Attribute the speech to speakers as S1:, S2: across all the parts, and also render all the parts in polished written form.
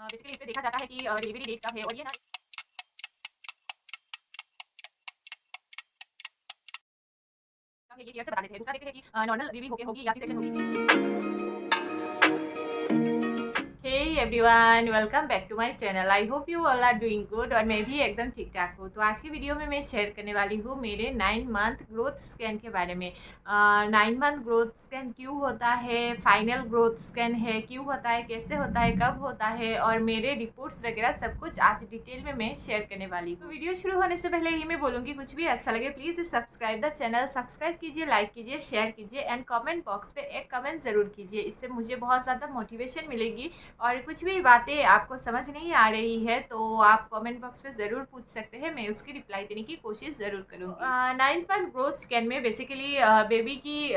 S1: Basically इस पे देखा जाता है कि डिलीवरी डेट कब है, और ये ना कब है ये क्लियर से बता देते हैं। दूसरा देखते हैं कि नॉर्मल डिलीवरी होगी या सी सेक्शन होगी। Hey everyone, welcome back to my channel. I hope you all are doing good और मैं भी एकदम ठीक ठाक हूँ। तो आज की वीडियो में मैं शेयर करने वाली हूँ मेरे 9 मंथ ग्रोथ स्कैन के बारे में। 9 मंथ ग्रोथ स्कैन क्यों होता है, फाइनल ग्रोथ स्कैन है क्यों होता है, कैसे होता है, कब होता है, और मेरे रिपोर्ट्स वगैरह सब कुछ आज डिटेल में मैं शेयर करने वाली हूँ। तो वीडियो शुरू होने से पहले ही मैं बोलूँगी, कुछ भी अच्छा लगे please subscribe the channel, subscribe कीजिए, लाइक कीजिए, शेयर कीजिए एंड कॉमेंट बॉक्स पे एक कमेंट ज़रूर कीजिए। इससे मुझे बहुत ज़्यादा मोटिवेशन मिलेगी। और कुछ भी बातें आपको समझ नहीं आ रही है तो आप कमेंट बॉक्स में ज़रूर पूछ सकते हैं, मैं उसकी रिप्लाई देने की कोशिश ज़रूर करूँगी। 9 मंथ ग्रोथ स्कैन में बेसिकली बेबी की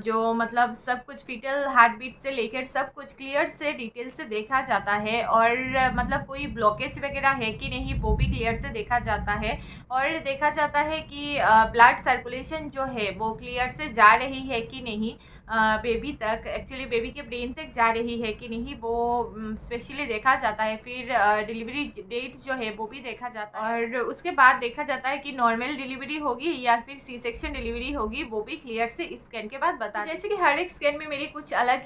S1: जो मतलब सब कुछ फीटल हार्ट बीट से लेकर सब कुछ क्लियर से डिटेल से देखा जाता है, और मतलब कोई ब्लॉकेज वगैरह है कि नहीं वो भी क्लियर से देखा जाता है। और देखा जाता है कि ब्लड सर्कुलेशन जो है वो क्लियर से जा रही है कि नहीं, बेबी तक, एक्चुअली बेबी के ब्रेन तक जा रही है कि नहीं वो स्पेशली देखा जाता है। फिर डिलीवरी डेट जो है वो भी देखा जाता है, और उसके बाद देखा जाता है कि नॉर्मल डिलीवरी होगी या फिर सी सेक्शन डिलीवरी होगी, वो भी क्लियर से इस स्कैन के बाद बता। जैसे कि हर एक स्कैन में मेरी कुछ अलग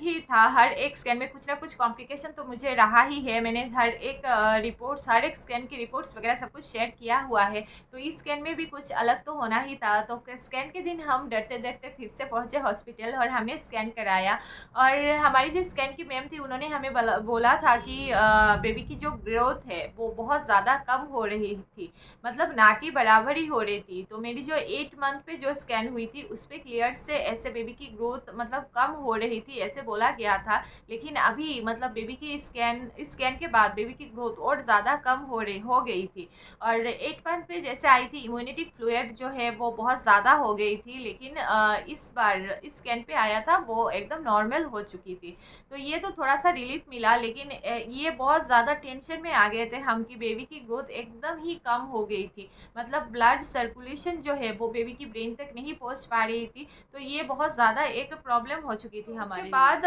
S1: ही था, हर एक स्कैन में कुछ ना कुछ कॉम्प्लिकेशन तो मुझे रहा ही है। मैंने हर एक रिपोर्ट्स, हर एक स्कैन की रिपोर्ट्स वगैरह सब कुछ शेयर किया हुआ है, तो इस स्कैन में भी कुछ अलग तो होना ही था। तो स्कैन के दिन हम डरते डरते फिर से पहुंचे हॉस्पिटल और हमने स्कैन कराया, और हमारी जो स्कैन की मैम थी उन्होंने हमें बोला था कि बेबी की जो ग्रोथ है वो बहुत ज़्यादा कम हो रही थी, मतलब ना की बराबर ही हो रही थी। तो मेरी जो 8 मंथ पे जो स्कैन हुई थी उस पर क्लियर से ऐसे बेबी की ग्रोथ मतलब कम हो रही थी ऐसे बोला गया था। लेकिन अभी मतलब बेबी की स्कैन के बाद बेबी की ग्रोथ और ज़्यादा कम हो गई थी। और 8 मंथ पे जैसे आई थी इम्यूनिटी फ्लूइड जो है वो बहुत ज़्यादा हो गई थी, लेकिन इस बार इस स्कैन पे आया था वो एकदम नॉर्मल हो चुकी थी। तो ये तो थोड़ा सा रिलीफ मिला, लेकिन ये बहुत ज़्यादा टेंशन में आ गए थे हम कि बेबी की ग्रोथ एकदम ही कम हो गई थी, मतलब ब्लड सर्कुलेशन जो है वो बेबी की ब्रेन तक नहीं पहुंच पा रही थी। तो ये बहुत ज़्यादा एक प्रॉब्लम हो चुकी थी हमारे लिए। बाद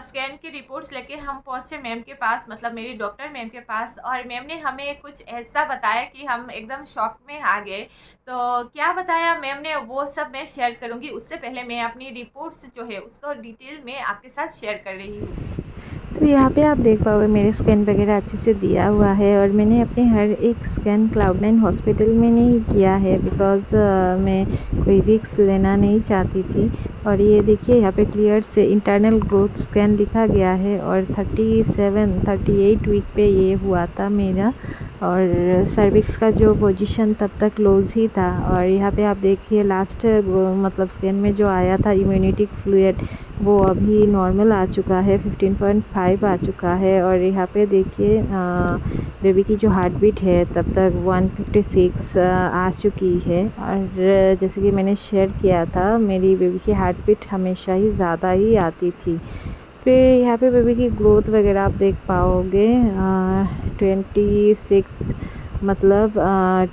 S1: स्कैन की रिपोर्ट्स लेके हम पहुंचे मैम के पास, मतलब मेरी डॉक्टर मैम के पास, और मैम ने हमें कुछ ऐसा बताया कि हम एकदम शॉक में आ गए। तो क्या बताया मैम ने वो सब मैं शेयर करूंगी, उससे पहले मैं अपनी रिपोर्ट्स जो है उसको डिटेल में आपके साथ शेयर कर रही हूँ।
S2: तो यहाँ पे आप देख पाओगे मेरे स्कैन वगैरह अच्छे से दिया हुआ है, और मैंने अपने हर एक स्कैन Cloud9 हॉस्पिटल में नहीं किया है बिकॉज़ मैं कोई रिस्क लेना नहीं चाहती थी। और ये देखिए यहाँ पे क्लियर से इंटरनल ग्रोथ स्कैन लिखा गया है, और 38 वीक पे ये हुआ था मेरा, और सर्विक्स का जो पोजीशन तब तक लूज ही था। और यहाँ पे आप देखिए लास्ट मतलब स्कैन में जो आया था इम्यूनिटी फ्लूइड वो अभी नॉर्मल आ चुका है, 15.5 आ चुका है। और यहाँ पे देखिए बेबी की जो हार्ट बीट है तब तक 156 आ चुकी है। और जैसे कि मैंने शेयर किया था मेरी बेबी की हार्ट बीट हमेशा ही ज़्यादा ही आती थी। फिर यहाँ पे बेबी की ग्रोथ वगैरह आप देख पाओगे 26 मतलब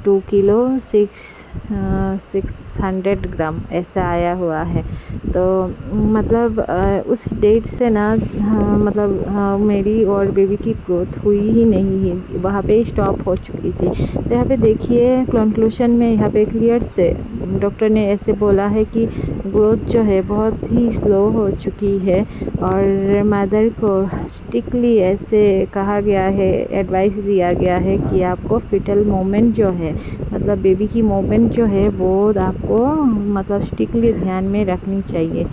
S2: 2 किलो 600 ग्राम ऐसा आया हुआ है। तो मतलब उस डेट से ना मतलब मेरी और बेबी की ग्रोथ हुई ही नहीं है, वहाँ पे स्टॉप हो चुकी थी। तो यहाँ पे देखिए कंक्लूजन में यहाँ पे क्लियर से डॉक्टर ने ऐसे बोला है कि ग्रोथ जो है बहुत ही स्लो हो चुकी है, और मदर को स्ट्रिक्टली ऐसे कहा गया है, एडवाइस दिया गया है कि आपको फीटल मोमेंट जो है मतलब बेबी की मोमेंट जो है वो आपको मतलब स्ट्रिक्टली ध्यान में रखनी चाहिए,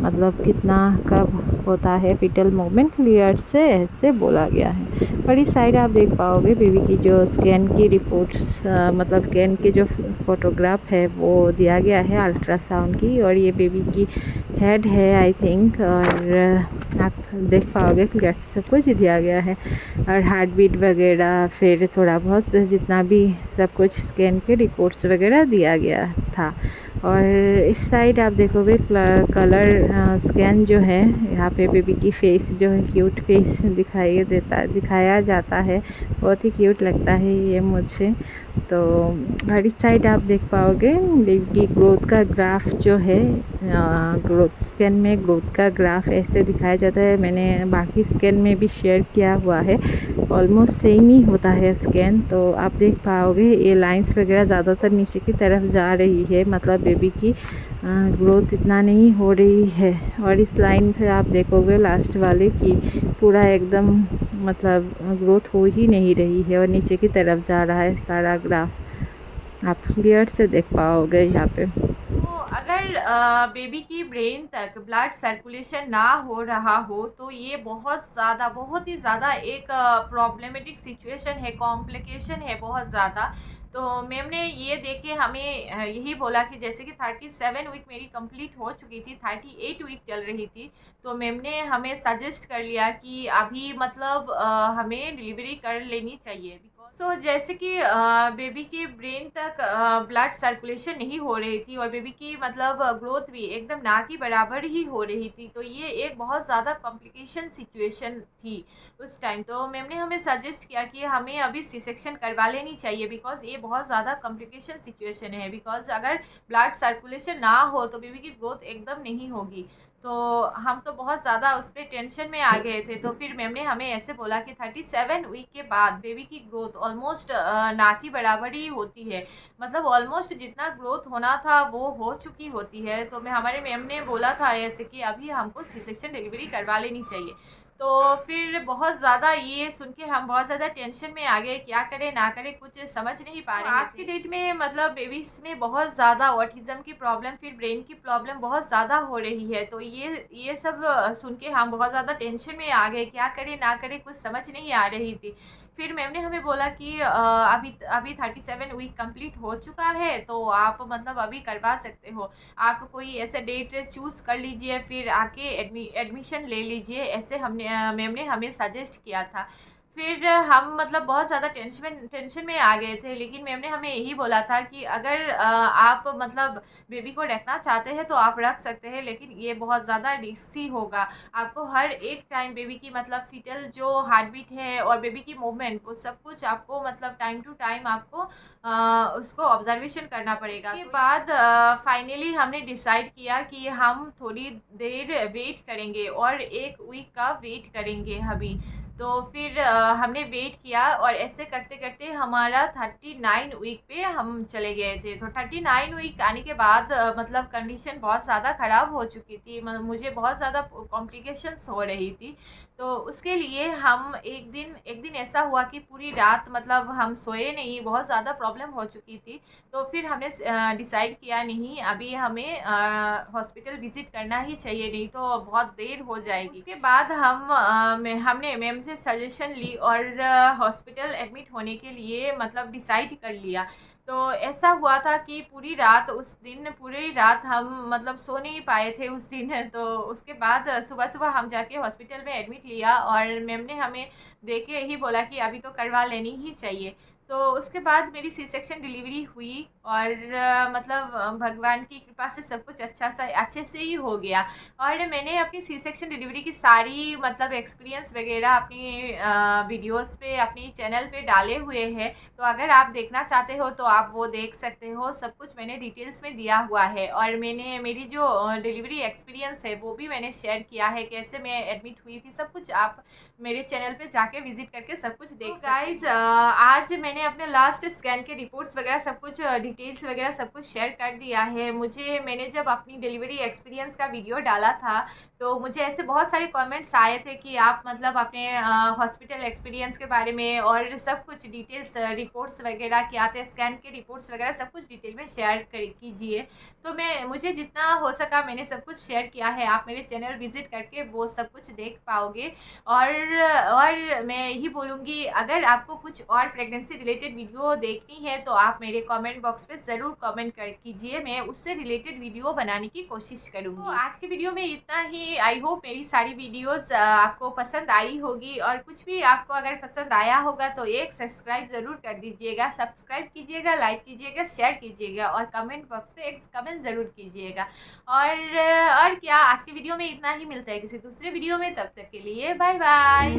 S2: मतलब कितना कब होता है फीटल मोमेंट क्लियर से ऐसे बोला गया है। और इस साइड आप देख पाओगे बेबी की जो स्कैन की रिपोर्ट्स मतलब स्कैन के जो फोटोग्राफ है वो दिया गया है अल्ट्रासाउंड की, और ये बेबी की हेड है आई थिंक, और आप देख पाओगे क्लियर से सब कुछ दिया गया है, और हार्ट बीट वगैरह फिर थोड़ा बहुत जितना भी सब कुछ स्कैन के रिपोर्ट्स वगैरह दिया गया था। और इस साइड आप देखोगे कलर स्कैन जो है, यहाँ पे बेबी की फेस जो है क्यूट फेस दिखाया जाता है। बहुत ही क्यूट लगता है ये मुझे। तो और इस साइड आप देख पाओगे बेबी की ग्रोथ का ग्राफ जो है, ग्रोथ स्कैन में ग्रोथ का ग्राफ ऐसे दिखाया जाता है। मैंने बाकी स्कैन में भी शेयर किया हुआ है, ऑलमोस्ट सेम ही होता है स्कैन। तो आप देख पाओगे ये लाइंस वगैरह ज़्यादातर नीचे की तरफ जा रही है, मतलब बेबी की ग्रोथ इतना नहीं हो रही है। और इस लाइन पे आप देखोगे लास्ट वाले की पूरा एकदम मतलब ग्रोथ हो ही नहीं रही है और नीचे की तरफ जा रहा है सारा ग्राफ, आप क्लियर से देख पाओगे यहाँ पे।
S1: तो अगर बेबी की ब्रेन तक ब्लड सर्कुलेशन ना हो रहा हो तो ये बहुत ही ज़्यादा एक प्रॉब्लमेटिक सिचुएशन है, कॉम्प्लिकेशन है बहुत ज़्यादा। तो मैम ने ये देख के हमें यही बोला कि जैसे कि 37 वीक मेरी कंप्लीट हो चुकी थी, 38 वीक चल रही थी, तो मैम ने हमें सजेस्ट कर लिया कि अभी मतलब हमें डिलीवरी कर लेनी चाहिए। सो जैसे कि बेबी के ब्रेन तक ब्लड सर्कुलेशन नहीं हो रही थी और बेबी की मतलब ग्रोथ भी एकदम ना की बराबर ही हो रही थी, तो ये एक बहुत ज़्यादा कॉम्प्लिकेशन सिचुएशन थी उस टाइम। तो मैम ने हमें सजेस्ट किया कि हमें अभी सी सेक्शन करवा लेनी चाहिए, बिकॉज ये बहुत ज़्यादा कॉम्प्लिकेशन सिचुएशन है। बिकॉज अगर ब्लड सर्कुलेशन ना हो तो बेबी की ग्रोथ एकदम नहीं होगी। तो हम तो बहुत ज़्यादा उस पर टेंशन में आ गए थे। तो फिर मैम ने हमें ऐसे बोला कि 37 वीक के बाद बेबी की ग्रोथ ऑलमोस्ट ना की बराबर ही होती है, मतलब ऑलमोस्ट जितना ग्रोथ होना था वो हो चुकी होती है। तो मैं हमारे मैम ने बोला था ऐसे कि अभी हमको सी सेक्शन डिलीवरी करवा लेनी चाहिए। तो फिर बहुत ज़्यादा ये सुन के हम बहुत ज़्यादा टेंशन में आ गए, क्या करें ना करें कुछ समझ नहीं पा रहे। आज की डेट में मतलब बेबीज़ में बहुत ज़्यादा ऑटिज़म की प्रॉब्लम, फिर ब्रेन की प्रॉब्लम बहुत ज़्यादा हो रही है। तो ये सब सुन के हम बहुत ज़्यादा टेंशन में आ गए, क्या करें ना करें कुछ समझ नहीं आ रही थी। फिर मैम ने हमें बोला कि अभी अभी 37 वीक कंप्लीट हो चुका है, तो आप मतलब अभी करवा सकते हो। आप कोई ऐसे डेट चूज़ कर लीजिए, फिर आके एडमिशन ले लीजिए, ऐसे हमने मैम ने हमें सजेस्ट किया था। फिर हम मतलब बहुत ज़्यादा टेंशन में आ गए थे, लेकिन मैम ने हमें यही बोला था कि अगर आप मतलब बेबी को रखना चाहते हैं तो आप रख सकते हैं, लेकिन ये बहुत ज़्यादा रिस्की होगा। आपको हर एक टाइम बेबी की मतलब फीटल जो हार्ट बीट है और बेबी की मूवमेंट, वो सब कुछ आपको मतलब टाइम टू टाइम आपको उसको ऑब्जर्वेशन करना पड़ेगा। उसके बाद फाइनली हमने डिसाइड किया कि हम थोड़ी देर वेट करेंगे और 1 वीक का वेट करेंगे अभी। तो फिर हमने वेट किया और ऐसे करते करते हमारा 39 वीक पे हम चले गए थे। तो 39 वीक आने के बाद मतलब कंडीशन बहुत ज़्यादा ख़राब हो चुकी थी, मुझे बहुत ज़्यादा कॉम्प्लिकेशंस हो रही थी। तो उसके लिए हम एक दिन ऐसा हुआ कि पूरी रात मतलब हम सोए नहीं, बहुत ज़्यादा प्रॉब्लम हो चुकी थी। तो फिर हमने डिसाइड किया नहीं, अभी हमें हॉस्पिटल विज़िट करना ही चाहिए, नहीं तो बहुत देर हो जाएगी। उसके बाद हमने मैम से सजेशन ली और हॉस्पिटल एडमिट होने के लिए मतलब डिसाइड कर लिया। तो ऐसा हुआ था कि पूरी रात हम मतलब सो नहीं पाए थे उस दिन। तो उसके बाद सुबह हम जाके हॉस्पिटल में एडमिट लिया और मैम ने हमें देख के यही बोला कि अभी तो करवा लेनी ही चाहिए। तो उसके बाद मेरी सी सेक्शन डिलीवरी हुई और मतलब भगवान की कृपा से सब कुछ अच्छे से ही हो गया। और मैंने अपनी सी सेक्शन डिलीवरी की सारी मतलब एक्सपीरियंस वगैरह अपनी वीडियोस पे अपनी चैनल पे डाले हुए हैं। तो अगर आप देखना चाहते हो तो आप वो देख सकते हो, सब कुछ मैंने डिटेल्स में दिया हुआ है। और मैंने मेरी जो डिलीवरी एक्सपीरियंस है वो भी मैंने शेयर किया है, कैसे मैं एडमिट हुई थी, सब कुछ आप मेरे चैनल पे जाके विजिट करके सब कुछ देख सकते हैं। गाइज आज मैंने अपने लास्ट स्कैन के रिपोर्ट्स वगैरह सब कुछ डिटेल्स वगैरह सब कुछ शेयर कर दिया है। मैंने जब अपनी डिलीवरी एक्सपीरियंस का वीडियो डाला था तो मुझे ऐसे बहुत सारे कमेंट्स आए थे कि आप मतलब अपने हॉस्पिटल एक्सपीरियंस के बारे में और सब कुछ डिटेल्स रिपोर्ट्स वगैरह क्या आते हैं, स्कैन के रिपोर्ट्स वगैरह सब कुछ डिटेल में शेयर कीजिए। तो मुझे जितना हो सका मैंने सब कुछ शेयर किया है, आप मेरे चैनल विजिट करके वो सब कुछ देख पाओगे। और मैं यही बोलूँगी, अगर आपको कुछ और प्रेगनेंसी रिलेटेड वीडियो देखनी है तो आप मेरे कमेंट बॉक्स पे ज़रूर कमेंट कर कीजिए, मैं उससे रिलेटेड वीडियो बनाने की कोशिश करूँगी। तो आज के वीडियो में इतना ही। आई होप मेरी सारी वीडियोस आपको पसंद आई होगी, और कुछ भी आपको अगर पसंद आया होगा तो एक सब्सक्राइब ज़रूर कर दीजिएगा। सब्सक्राइब कीजिएगा, लाइक कीजिएगा, शेयर कीजिएगा और कमेंट बॉक्स पे एक कमेंट ज़रूर कीजिएगा। और क्या, आज के वीडियो में इतना ही। मिलता है किसी दूसरे वीडियो में, तब तक के लिए बाय बाय।